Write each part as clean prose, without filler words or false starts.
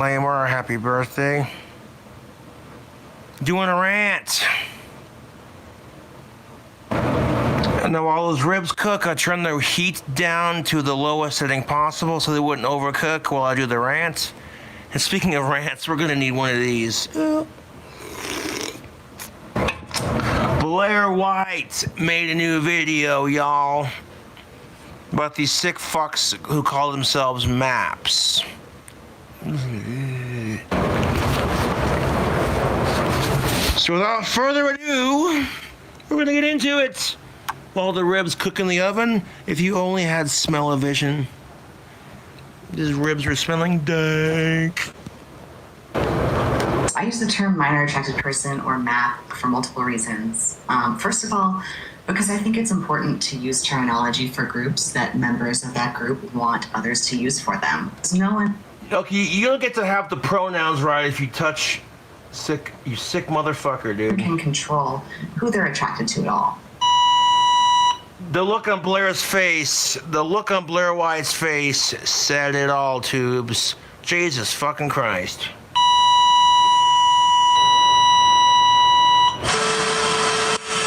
Disclaimer, happy birthday. Doing a rant. And now while those ribs cook, I turn the heat down to the lowest setting possible so they wouldn't overcook while I do the rant. And speaking of rants, we're gonna need one of these. Blair White made a new video, y'all, about these sick fucks who call themselves MAPs. So without further ado, we're gonna get into it. While the ribs cook in the oven, if you only had smell-o-vision, these ribs are smelling dank. I use the term minor attracted person or MAP for multiple reasons. First of all, because I think it's important to use terminology for groups that members of that group want others to use for them. No one. Okay, you don't get to have the pronouns right if you touch sick, you sick motherfucker, dude. Can control who they're attracted to at all. The look on Blair's face, the look on Blair White's face said it all, tubes. Jesus fucking Christ.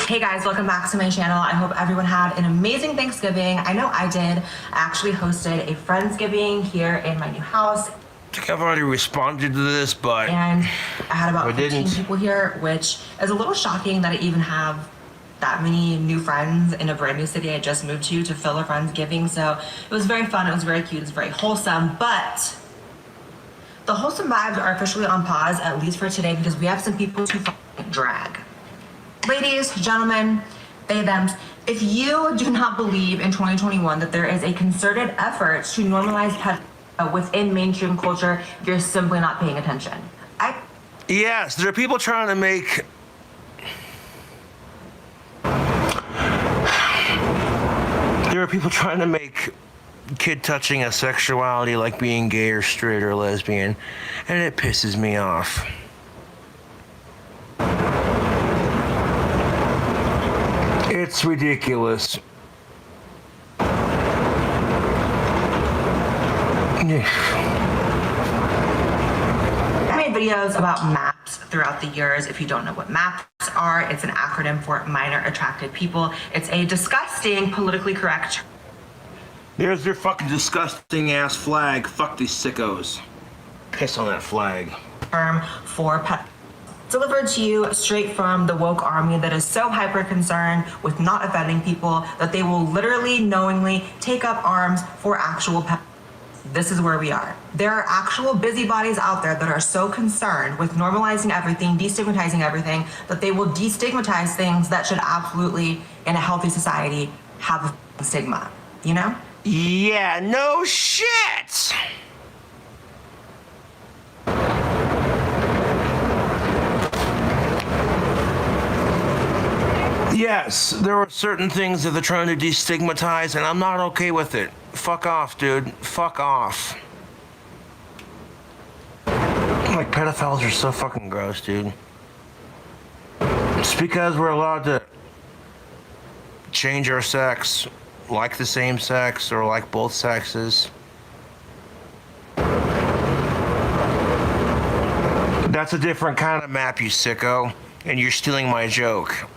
Hey guys, welcome back to my channel. I hope everyone had an amazing Thanksgiving. I know I did. I actually hosted a Friendsgiving here in my new house. I think I've already responded to this, but and I had about 15 people here, which is a little shocking that I even have that many new friends in a brand new city I just moved to fill a Friendsgiving. So it was very fun, it was very cute, it was very wholesome, but the wholesome vibes are officially on pause, at least for today, because we have some people to drag. Ladies, gentlemen, they, them, if you do not believe in 2021 that there is a concerted effort to normalize pedophilia within mainstream culture, you're simply not paying attention. Yes, there are people trying to make kid touching a sexuality like being gay or straight or lesbian, and it pisses me off. It's ridiculous. I made videos about MAPs throughout the years. If you don't know what MAPs are, it's an acronym for minor attracted people. It's a disgusting, politically correct. There's their fucking disgusting ass flag. Fuck these sickos. Piss on that flag. Term for pedophilia. Delivered to you straight from the woke army that is so hyper concerned with not offending people that they will literally knowingly take up arms for actual pedophilia. This is where we are. There are actual busybodies out there that are so concerned with normalizing everything, destigmatizing everything, that they will destigmatize things that should absolutely, in a healthy society, have a stigma, you know? Yeah, no shit! Yes, there are certain things that they're trying to destigmatize, and I'm not okay with it. Fuck off, dude. Fuck off. Like, pedophiles are so fucking gross, dude. Just because we're allowed to change our sex, like the same sex, or like both sexes. That's a different kind of map, you sicko. And you're stealing my joke.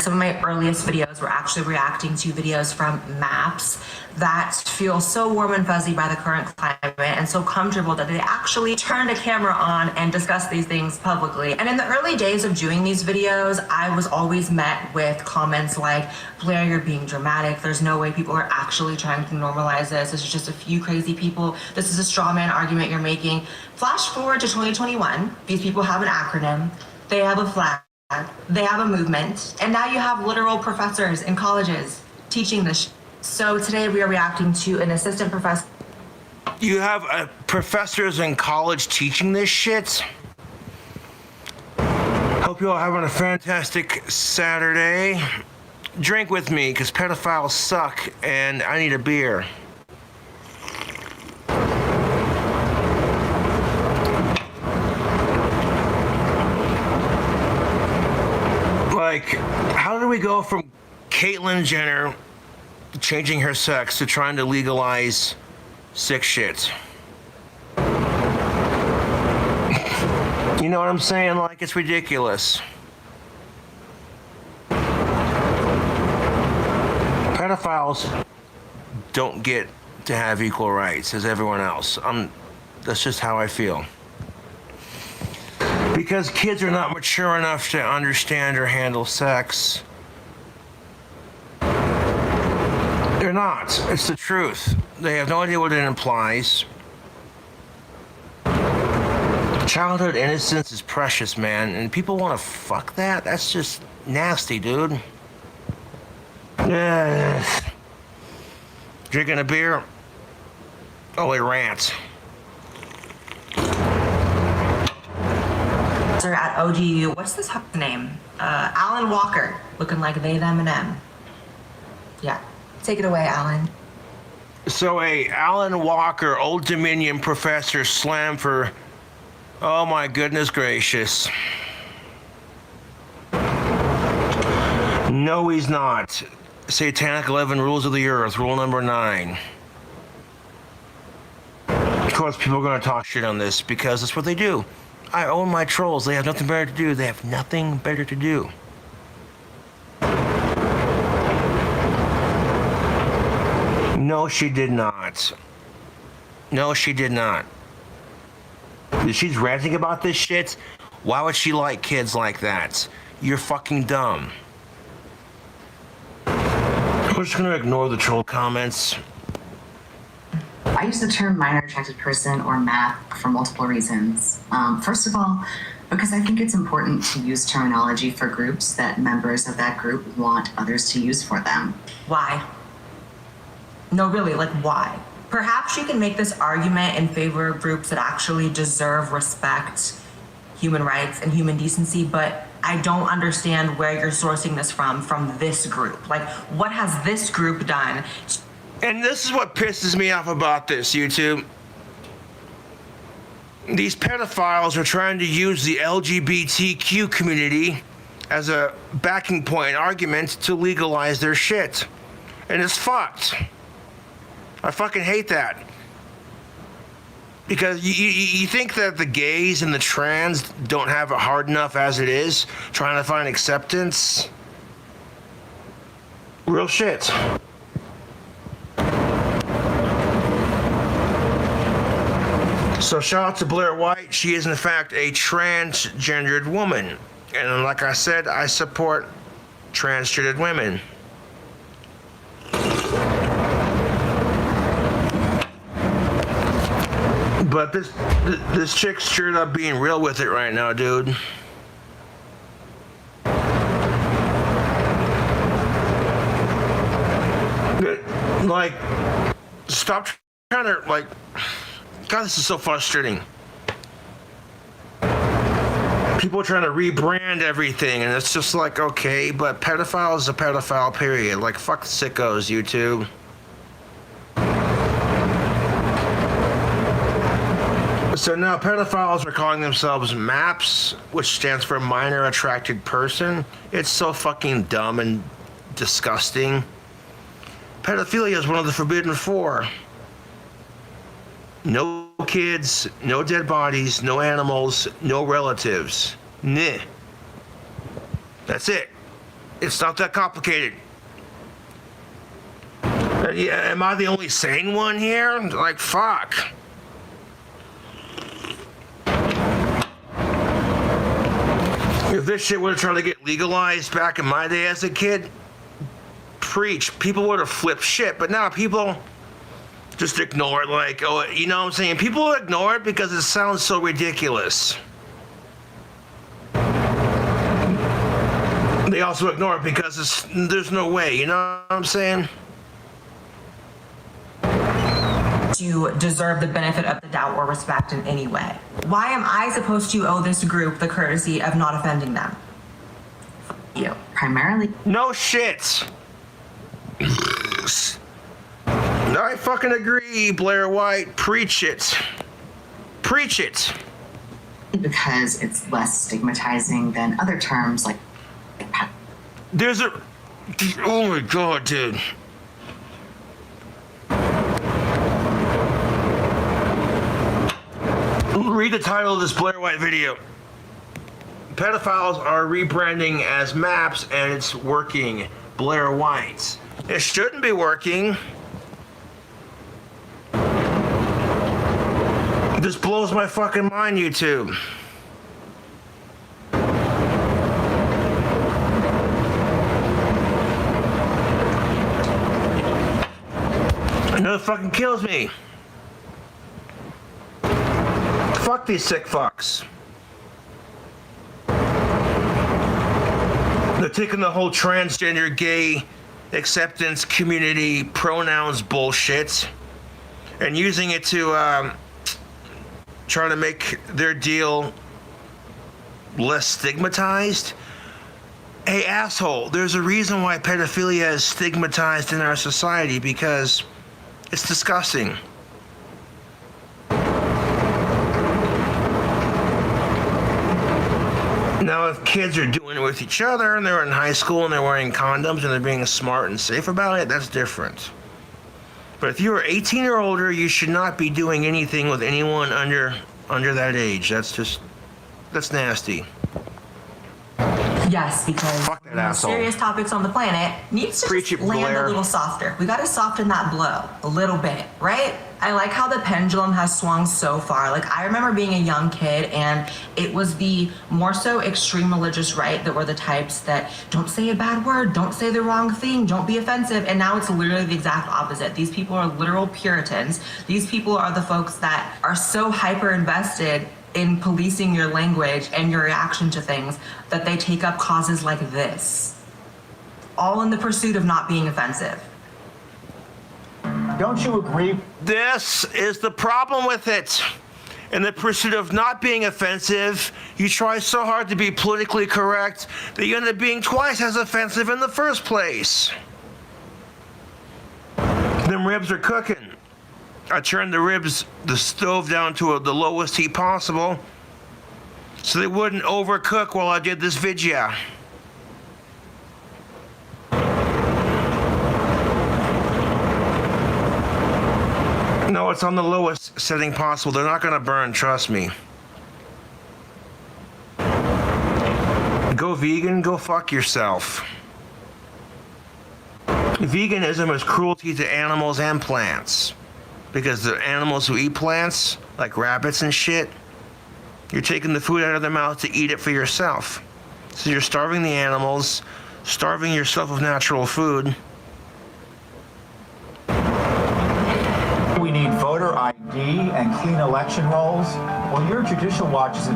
Some of my earliest videos were actually reacting to videos from MAPs that feel so warm and fuzzy by the current climate and so comfortable that they actually turned a camera on and discussed these things publicly. And in the early days of doing these videos, I was always met with comments like, Blair, you're being dramatic. There's no way people are actually trying to normalize this. This is just a few crazy people. This is a straw man argument you're making. Flash forward to 2021. These people have an acronym. They have a flag. They have a movement, and now you have literal professors in colleges teaching this. So today we are reacting to an assistant professor. You have professors in college teaching this shit? Hope you all having a fantastic Saturday. Drink with me, because pedophiles suck, and I need a beer. Like, how do we go from Caitlyn Jenner changing her sex to trying to legalize sick shit. You know what I'm saying? Like, it's ridiculous. Pedophiles don't get to have equal rights as everyone else. That's just how I feel. Because kids are not mature enough to understand or handle sex. They're not. It's the truth. They have no idea what it implies. Childhood innocence is precious, man, and people want to fuck that? That's just nasty, dude. Drinking a beer? Oh, wait, Rant. Sir, at OGU, what's this huck's name? Alan Walker, looking like they, them, and them. Yeah, take it away, Alan. So Alan Walker, Old Dominion professor, slammed for, oh my goodness gracious. No, he's not. Satanic 11 Rules of the Earth, rule number 9. Of course, people are going to talk shit on this because that's what they do. I own my trolls. They have nothing better to do. They have nothing better to do. No, she did not. No, she did not. She's ranting about this shit. Why would she like kids like that? You're fucking dumb. We're just gonna ignore the troll comments. I use the term minor attracted person or MAP for multiple reasons. First of all, because I think it's important to use terminology for groups that members of that group want others to use for them. Why? No, really, like why? Perhaps you can make this argument in favor of groups that actually deserve respect, human rights, and human decency, but I don't understand where you're sourcing this from this group. Like, what has this group done? And this is what pisses me off about this, YouTube. These pedophiles are trying to use the LGBTQ community as a backing point argument to legalize their shit. And it's fucked. I fucking hate that. Because you think that the gays and the trans don't have it hard enough as it is, trying to find acceptance? Real shit. So shout out to Blair White. She is in fact a transgendered woman. And like I said, I support transgendered women. But this chick's straight up being real with it right now, dude. Like, stop trying to, like, God, this is so frustrating. People are trying to rebrand everything, and it's just like, okay, but pedophile is a pedophile, period. Like, fuck the sickos, YouTube. So now pedophiles are calling themselves MAPS, which stands for Minor Attracted Person. It's so fucking dumb and disgusting. Pedophilia is one of the forbidden 4. No kids, no dead bodies, no animals, no relatives. Nah. That's it. It's not that complicated. Am I the only sane one here? Like, fuck. If this shit would have tried to get legalized back in my day as a kid, preach. People would have flipped shit, but now people just ignore it like, oh, you know what I'm saying? People ignore it because it sounds so ridiculous. They also ignore it because there's no way, you know what I'm saying? To deserve the benefit of the doubt or respect in any way. Why am I supposed to owe this group the courtesy of not offending them? You. Primarily. No shit. I fucking agree, Blair White. Preach it. Preach it. Because it's less stigmatizing than other terms like There's a... Oh my god, dude. Read the title of this Blair White video. Pedophiles are rebranding as MAPS and it's working. Blair White. It shouldn't be working. This blows my fucking mind, YouTube. It fucking kills me. Fuck these sick fucks. They're taking the whole transgender, gay acceptance, community, pronouns bullshit and using it to try to make their deal less stigmatized. Hey, asshole, there's a reason why pedophilia is stigmatized in our society, because it's disgusting. Now, if kids are doing it with each other and they're in high school and they're wearing condoms and they're being smart and safe about it, that's different. But if you're 18 or older, you should not be doing anything with anyone under that age. That's nasty. Yes, because Fuck that asshole. Serious topics on the planet needs to Preach just it, land Blair. a little softer. We got to soften that blow a little bit, right? I like how the pendulum has swung so far. Like, I remember being a young kid and it was the more so extreme religious right that were the types that don't say a bad word, don't say the wrong thing, don't be offensive. And now it's literally the exact opposite. These people are literal Puritans. These people are the folks that are so hyper invested in policing your language and your reaction to things that they take up causes like this, all in the pursuit of not being offensive. Don't you agree? This is the problem with it. In the pursuit of not being offensive, you try so hard to be politically correct that you end up being twice as offensive in the first place. Them ribs are cooking. I turned the stove down to the lowest heat possible so they wouldn't overcook while I did this video. No, it's on the lowest setting possible. They're not gonna burn, trust me. Go vegan, go fuck yourself. Veganism is cruelty to animals and plants. Because the animals who eat plants, like rabbits and shit, you're taking the food out of their mouth to eat it for yourself. So you're starving the animals, starving yourself of natural food. We need voter ID and clean election rolls. Well, your judicial watch is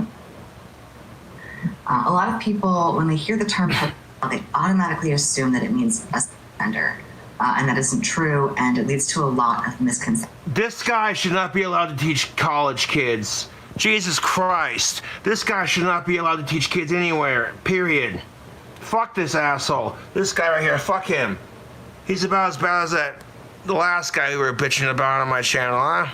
A lot of people, when they hear the term pedophile, they automatically assume that it means a offender. And that isn't true, and it leads to a lot of misconceptions. This guy should not be allowed to teach college kids. Jesus Christ. This guy should not be allowed to teach kids anywhere, period. Fuck this asshole. This guy right here, fuck him. He's about as bad as the last guy we were bitching about on my channel, huh?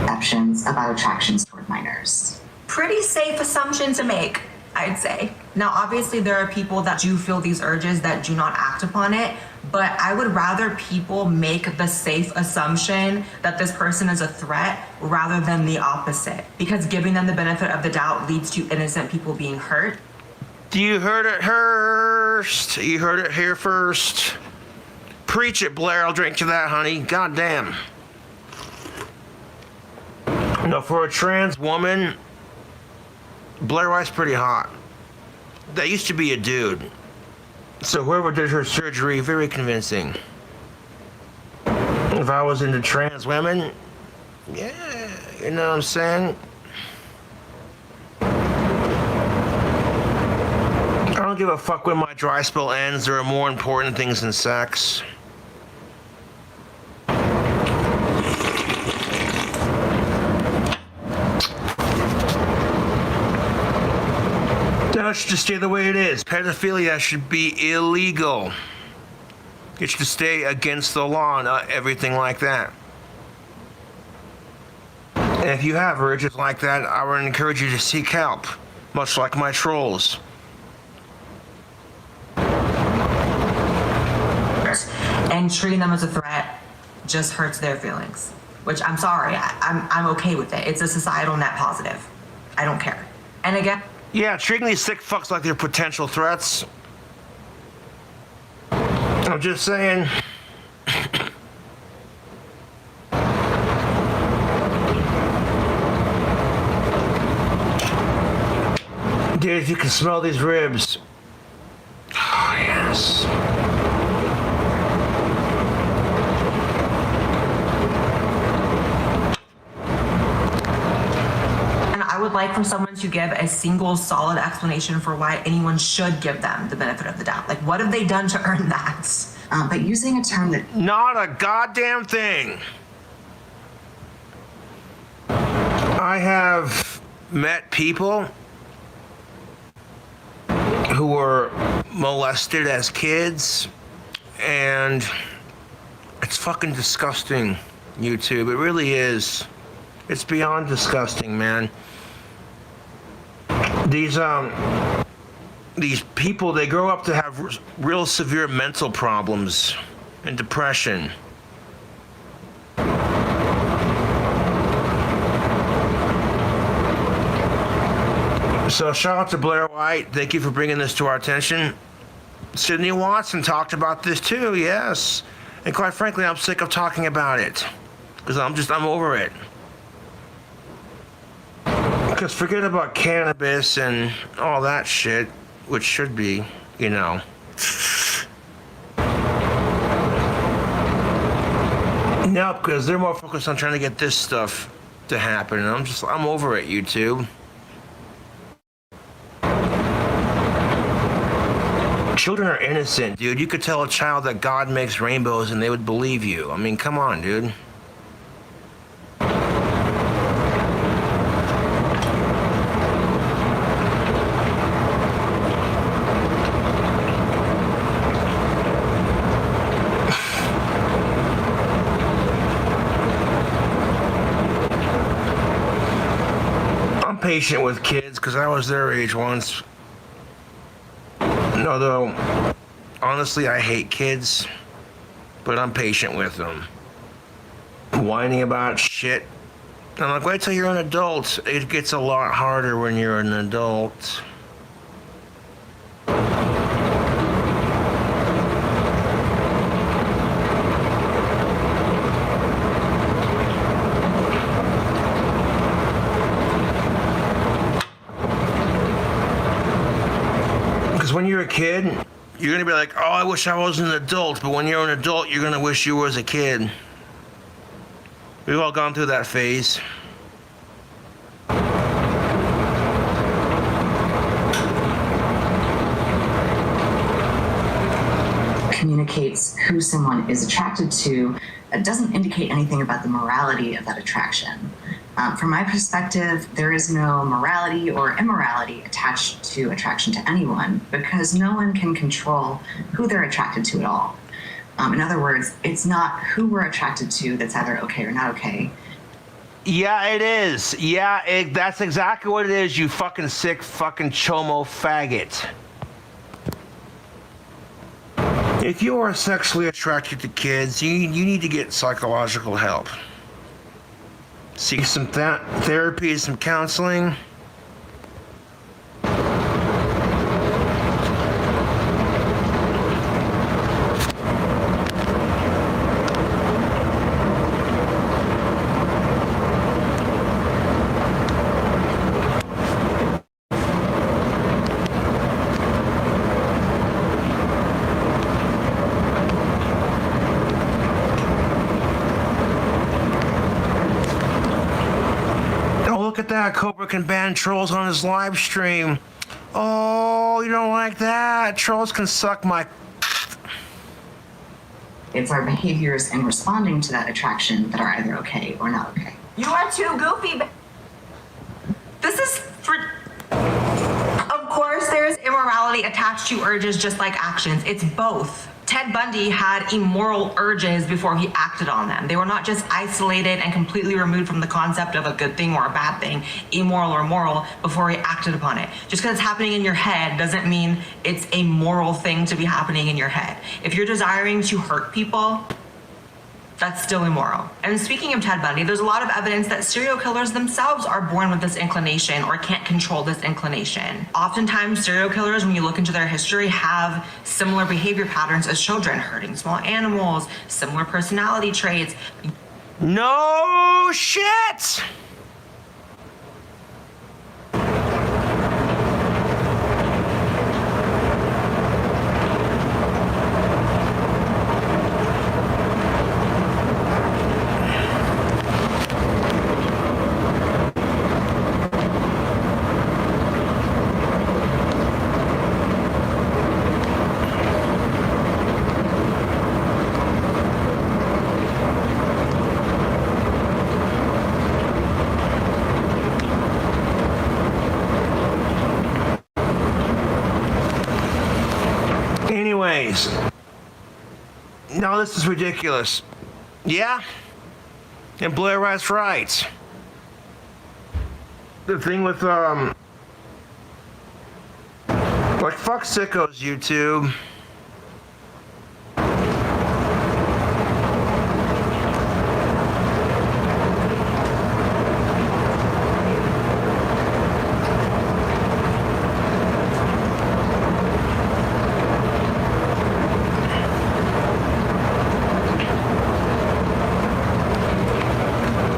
Perceptions about attractions toward minors. Pretty safe assumption to make, I'd say. Now, obviously, there are people that do feel these urges that do not act upon it, but I would rather people make the safe assumption that this person is a threat rather than the opposite, because giving them the benefit of the doubt leads to innocent people being hurt. You heard it first. You heard it here first. Preach it, Blair. I'll drink to that, honey. Goddamn. No, for a trans woman, Blair White's pretty hot. That used to be a dude. So whoever did her surgery, very convincing. If I was into trans women, yeah, you know what I'm saying? I don't give a fuck when my dry spell ends. There are more important things than sex. It should just stay the way it is. Pedophilia should be illegal. It should stay against the law and everything like that. And if you have urges like that, I would encourage you to seek help, much like my trolls. And treating them as a threat just hurts their feelings, which I'm sorry, I'm okay with it. It's a societal net positive. I don't care. And again, Yeah, treating these sick fucks like they're potential threats. I'm just saying. Dude, if you can smell these ribs. Oh, yes. and I would like for someone to give a single solid explanation for why anyone should give them the benefit of the doubt. Like, what have they done to earn that? But using a term that Not a goddamn thing. I have met people who were molested as kids, and it's fucking disgusting, YouTube. It really is. It's beyond disgusting, man. These people, they grow up to have real severe mental problems and depression. So shout out to Blair White. Thank you for bringing this to our attention. Sydney Watson talked about this too, yes. And quite frankly, I'm sick of talking about it. Because I'm over it. Because forget about cannabis and all that shit, which should be, you know. No, because they're more focused on trying to get this stuff to happen. And I'm over it, YouTube. Children are innocent, dude. You could tell a child that God makes rainbows and they would believe you. I mean, come on, dude. I'm patient with kids because I was their age once. Although, honestly, I hate kids, but I'm patient with them. Whining about shit. I'm like, wait till you're an adult. It gets a lot harder when you're an adult. When you're a kid, you're gonna be like, oh, I wish I was an adult. But when you're an adult, you're gonna wish you was a kid. We've all gone through that phase. communicates who someone is attracted to, it doesn't indicate anything about the morality of that attraction. From my perspective, there is no morality or immorality attached to attraction to anyone because no one can control who they're attracted to at all. In other words, it's not who we're attracted to that's either okay or not okay. Yeah, it is. Yeah, that's exactly what it is, you fucking sick fucking chomo faggot. If you are sexually attracted to kids, you need to get psychological help. Seek some therapy, some counseling. Look at that, Cobra can ban trolls on his live stream. Oh, you don't like that? Trolls can suck my... It's our behaviors in responding to that attraction that are either okay or not okay. You are too goofy. This is for... Of course, there is immorality attached to urges just like actions. It's both. Ted Bundy had immoral urges before he acted on them. They were not just isolated and completely removed from the concept of a good thing or a bad thing, immoral or moral, before he acted upon it. Just because it's happening in your head doesn't mean it's a moral thing to be happening in your head. If you're desiring to hurt people, That's still immoral. And speaking of Ted Bundy, there's a lot of evidence that serial killers themselves are born with this inclination or can't control this inclination. Oftentimes, serial killers, when you look into their history, have similar behavior patterns as children, hurting small animals, similar personality traits. No shit! Anyways, no, this is ridiculous. Yeah? And Blair Wright's right. The thing with, like, fuck sickos, YouTube.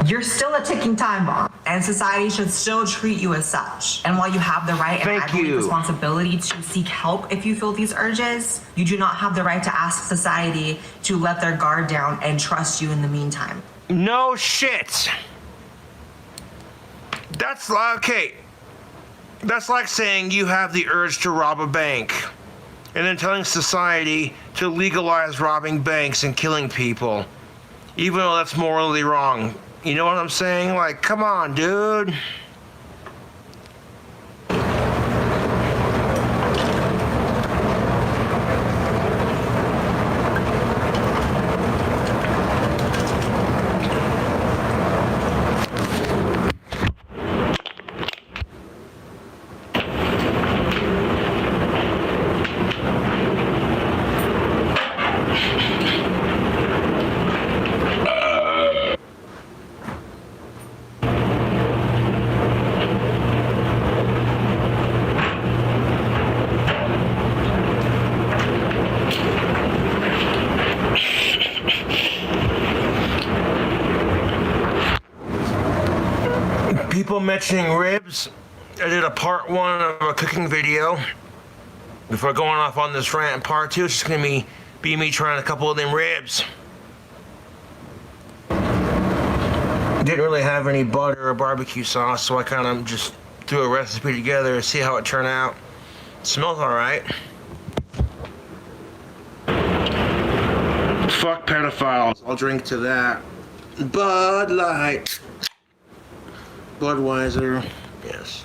You're still a ticking time bomb, and society should still treat you as such. And while you have the right and I believe responsibility to seek help if you feel these urges, you do not have the right to ask society to let their guard down and trust you in the meantime. No shit. That's okay. That's like saying you have the urge to rob a bank and then telling society to legalize robbing banks and killing people, even though that's morally wrong. You know what I'm saying? Like, come on, dude. People mentioning ribs. I did a part 1 of a cooking video. Before going off on this rant, part 2 is just gonna be me trying a couple of them ribs. Didn't really have any butter or barbecue sauce, so I kind of just threw a recipe together to see how it turned out. It smells all right. Fuck pedophiles. I'll drink to that. Bud Light. Budweiser. Yes.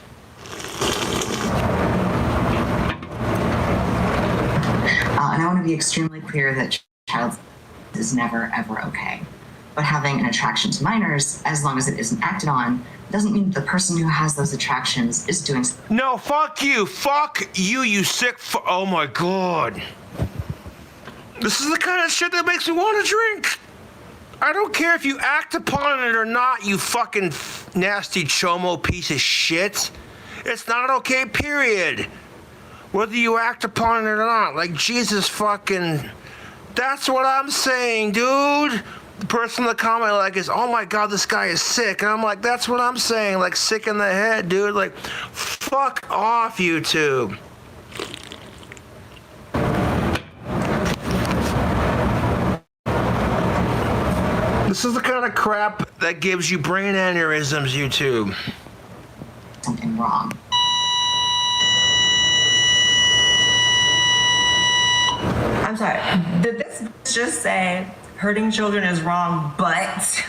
And I want to be extremely clear that child is never, ever okay. But having an attraction to minors, as long as it isn't acted on, doesn't mean the person who has those attractions is doing... No, fuck you. Fuck you, you sick oh my god. This is the kind of shit that makes me want to drink. I don't care if you act upon it or not, you fucking nasty chomo piece of shit. It's not okay, period. Whether you act upon it or not. Like, Jesus fucking... That's what I'm saying, dude. The person in the comment, like, is, oh my god, this guy is sick. And I'm like, that's what I'm saying. Like, sick in the head, dude. Like, fuck off, YouTube. This is the kind of crap that gives you brain aneurysms, YouTube. Something wrong. I'm sorry, did this just say hurting children is wrong, but?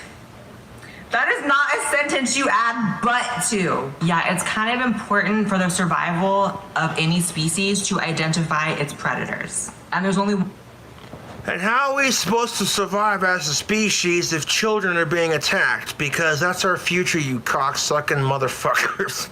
That is not a sentence you add but to. Yeah, it's kind of important for the survival of any species to identify its predators. And there's only... And how are we supposed to survive as a species if children are being attacked? Because that's our future, you cocksucking motherfuckers.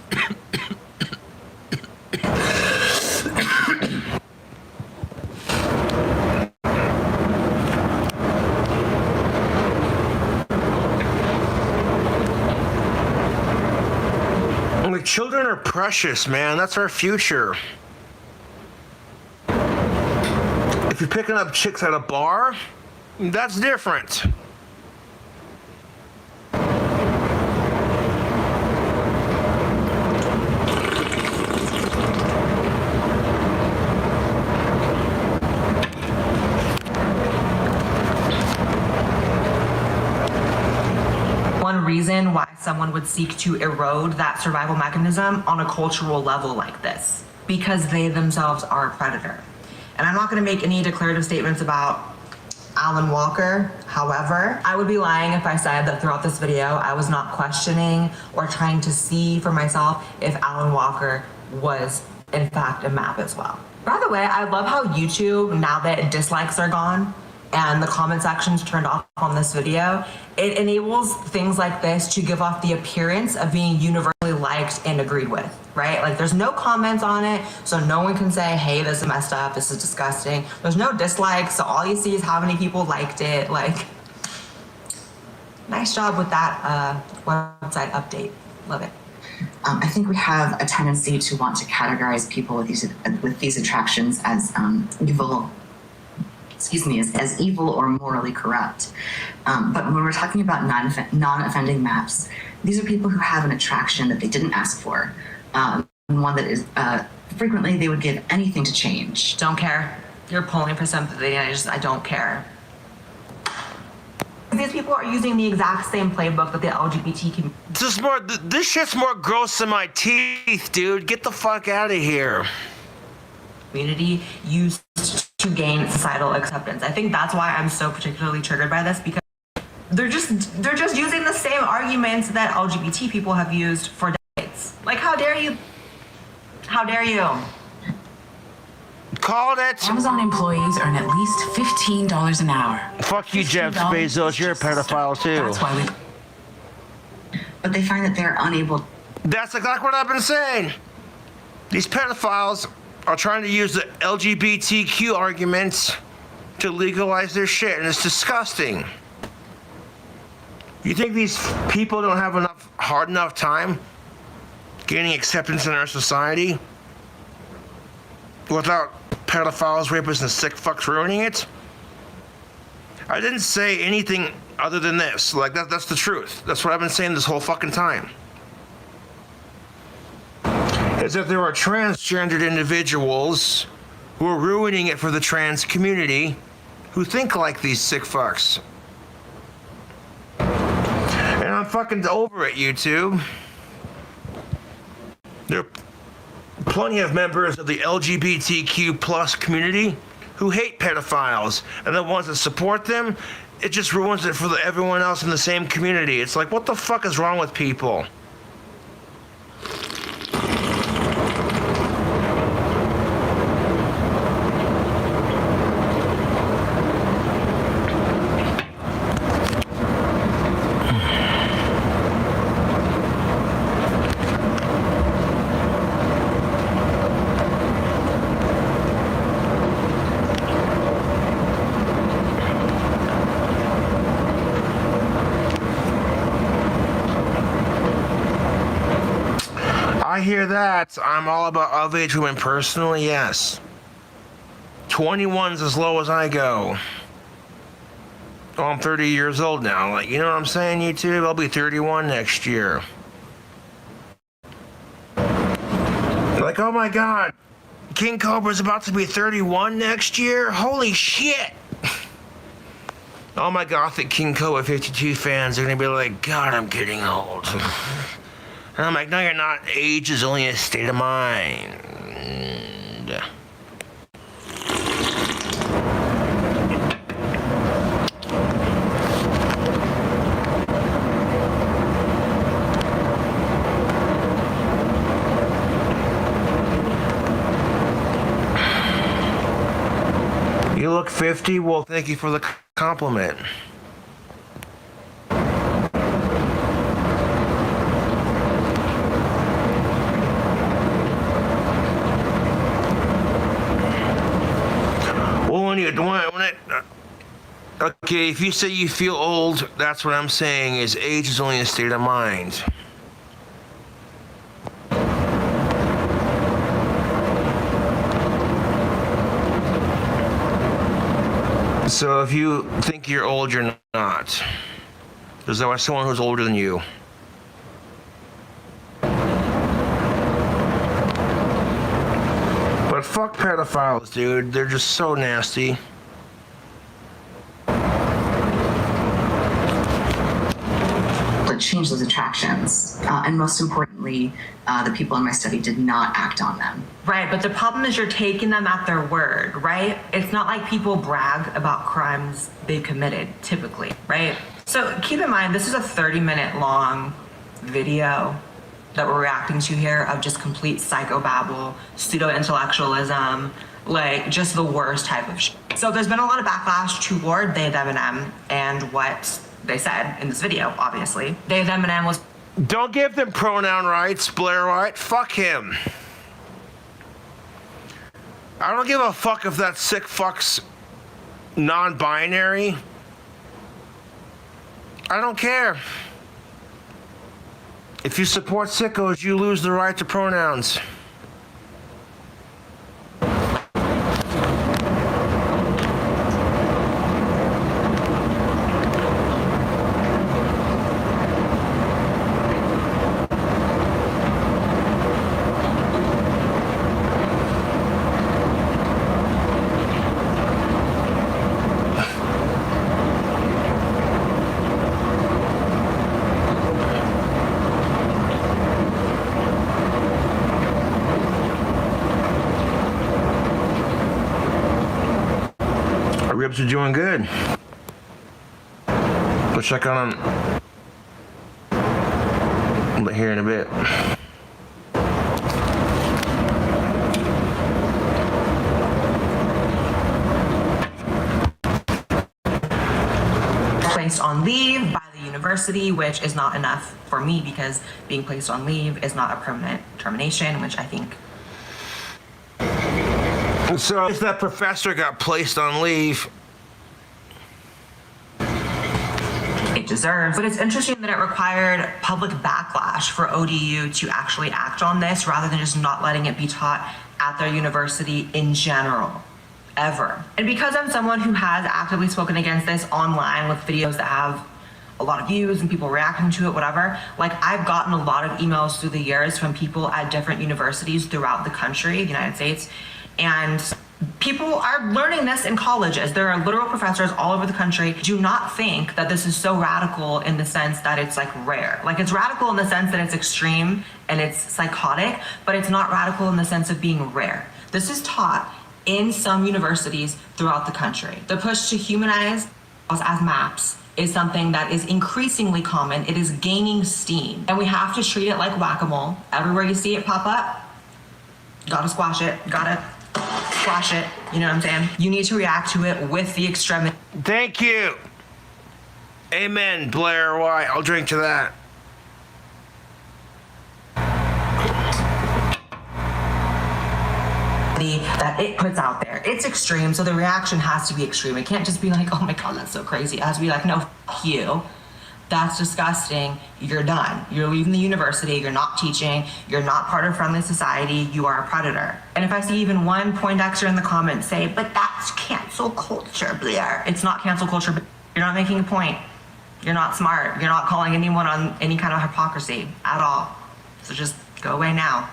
Children are precious, man. That's our future. If you're picking up chicks at a bar, that's different. One reason why someone would seek to erode that survival mechanism on a cultural level like this, because they themselves are a predator. And I'm not going to make any declarative statements about Alan Walker. However, I would be lying if I said that throughout this video, I was not questioning or trying to see for myself if Alan Walker was in fact a map as well. By the way, I love how YouTube, now that dislikes are gone and the comment section's turned off on this video, it enables things like this to give off the appearance of being universally liked and agreed with, right? Like there's no comments on it, so no one can say, hey, this is messed up, this is disgusting. There's no dislikes, so all you see is how many people liked it. Like, nice job with that website update. Love it. I think we have a tendency to want to categorize people with these attractions as evil. As evil or morally corrupt. But when we're talking about non-offending maps, these are people who have an attraction that they didn't ask for. One that is frequently they would give anything to change. Don't care. You're pulling for sympathy, and I don't care. These people are using the exact same playbook that the LGBT community. This shit's more gross than my teeth, dude. Get the fuck out of here. Community used to gain societal acceptance. I think that's why I'm so particularly triggered by this, because they're just using the same arguments that LGBT people have used for decades. Like, how dare you? How dare you? Called it. Amazon employees earn at least $15 an hour. Fuck you, Jeff Bezos. You're a pedophile too. That's why But they find that they're unable. That's exactly what I've been saying. These pedophiles are trying to use the LGBTQ arguments to legalize their shit, and it's disgusting. You think these people don't have hard enough time gaining acceptance in our society without pedophiles, rapists, and sick fucks ruining it? I didn't say anything other than this. Like, that's the truth. That's what I've been saying this whole fucking time. Is that there are transgendered individuals who are ruining it for the trans community who think like these sick fucks. And I'm fucking over it, YouTube. There are plenty of members of the LGBTQ plus community who hate pedophiles, and the ones that support them, it just ruins it for everyone else in the same community. It's like, what the fuck is wrong with people? I hear that. I'm all about of-age women personally, yes. 21's as low as I go. Oh, I'm 30 years old now. Like, you know what I'm saying, YouTube? I'll be 31 next year. Like, oh my God, King Cobra's about to be 31 next year? Holy shit! All my gothic King Cobra 52 fans are gonna be like, God, I'm getting old. And I'm like, no, you're not. Age is only a state of mind. You look 50? Well, thank you for the compliment. Okay, if you say you feel old, that's what I'm saying is age is only a state of mind. So if you think you're old, you're not. There's always someone who's older than you. But fuck pedophiles, dude. They're just so nasty. Change those attractions. And most importantly, the people in my study did not act on them. Right, but the problem is you're taking them at their word, right? It's not like people brag about crimes they committed, typically, right? So keep in mind, this is a 30-minute long video that we're reacting to here of just complete psychobabble, pseudo-intellectualism, like just the worst type of shit. So there's been a lot of backlash toward they, them, and them, and what they said in this video, obviously. They, them, and them was... Don't give them pronoun rights, Blair White. Fuck him. I don't give a fuck if that sick fuck's non-binary. I don't care. If you support sickos, you lose the right to pronouns. Ribs are doing good. We'll check on them here in a bit. Placed on leave by the university, which is not enough for me because being placed on leave is not a permanent termination, which I think. So if that professor got placed on leave, it deserves. But it's interesting that it required public backlash for ODU to actually act on this rather than just not letting it be taught at their university in general, ever. And because I'm someone who has actively spoken against this online with videos that have a lot of views and people reacting to it, whatever, like I've gotten a lot of emails through the years from people at different universities throughout the country, the United States, and people are learning this in colleges. There are literal professors all over the country. Do not think that this is so radical in the sense that it's like rare. Like it's radical in the sense that it's extreme and it's psychotic, but it's not radical in the sense of being rare. This is taught in some universities throughout the country. The push to humanize as maps is something that is increasingly common. It is gaining steam, and we have to treat it like whack-a-mole. Everywhere you see it pop up, gotta squash it, gotta squash it, you know what I'm saying? You need to react to it with the extremity. thank you. Amen, Blair White. I'll drink to that. That it puts out there. It's extreme, so the reaction has to be extreme. It can't just be like, oh my God, that's so crazy. It has to be like, no, f you. That's disgusting. You're done. You're leaving the university. You're not teaching. You're not part of friendly society. You are a predator. And if I see even one Poindexter in the comments say, but that's cancel culture, Blair. It's not cancel culture. You're not making a point. You're not smart. You're not calling anyone on any kind of hypocrisy at all. So just go away now.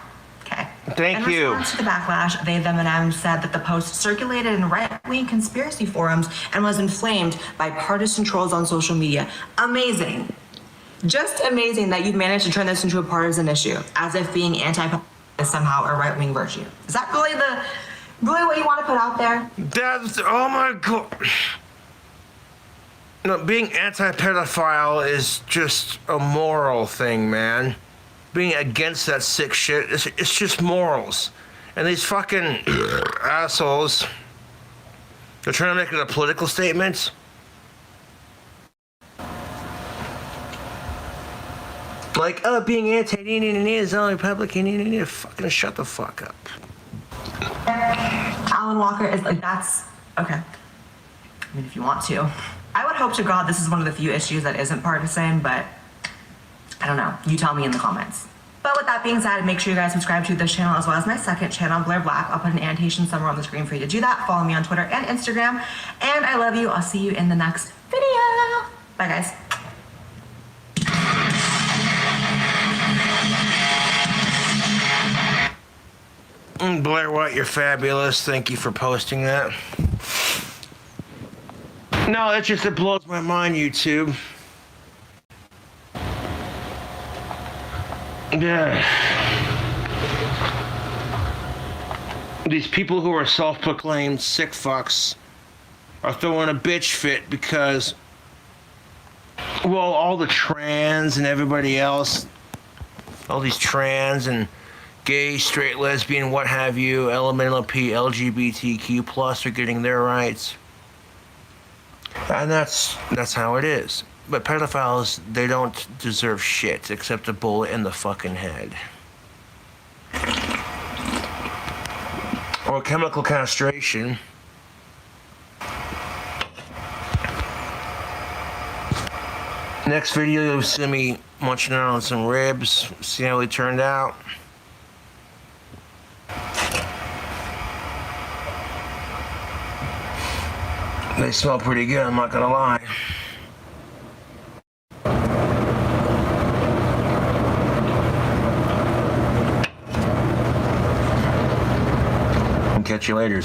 Okay. Thank you. In response to the backlash, they, them, and them said that the post circulated in right-wing conspiracy forums and was inflamed by partisan trolls on social media. Amazing. Just amazing that you've managed to turn this into a partisan issue, as if being anti is somehow a right-wing virtue. Is that really what you want to put out there? That's, oh my God. No, being anti-pedophile is just a moral thing, man. Being against that sick shit, it's just morals. And these fucking assholes, they're trying to make it a political statement. Like, oh, being anti-Indian is only Republican, you need to fucking shut the fuck up. Alan Walker is like, that's, okay. I mean, if you want to. I would hope to God this is one of the few issues that isn't partisan, but I don't know. You tell me in the comments. But with that being said, make sure you guys subscribe to this channel as well as my second channel, Blair Black. I'll put an annotation somewhere on the screen for you to do that. Follow me on Twitter and Instagram. And I love you. I'll see you in the next video. Bye, guys. Blair White, you're fabulous. Thank you for posting that. No, it blows my mind, YouTube. Yeah. These people who are self-proclaimed sick fucks are throwing a bitch fit because, well, all the trans and everybody else, all these trans and gay, straight, lesbian, what have you, LMNOP, LGBTQ plus are getting their rights. And that's how it is. But pedophiles, they don't deserve shit except a bullet in the fucking head. Or chemical castration. Next video, you'll see me munching on some ribs, see how they turned out. They smell pretty good, I'm not gonna lie. Catch you later.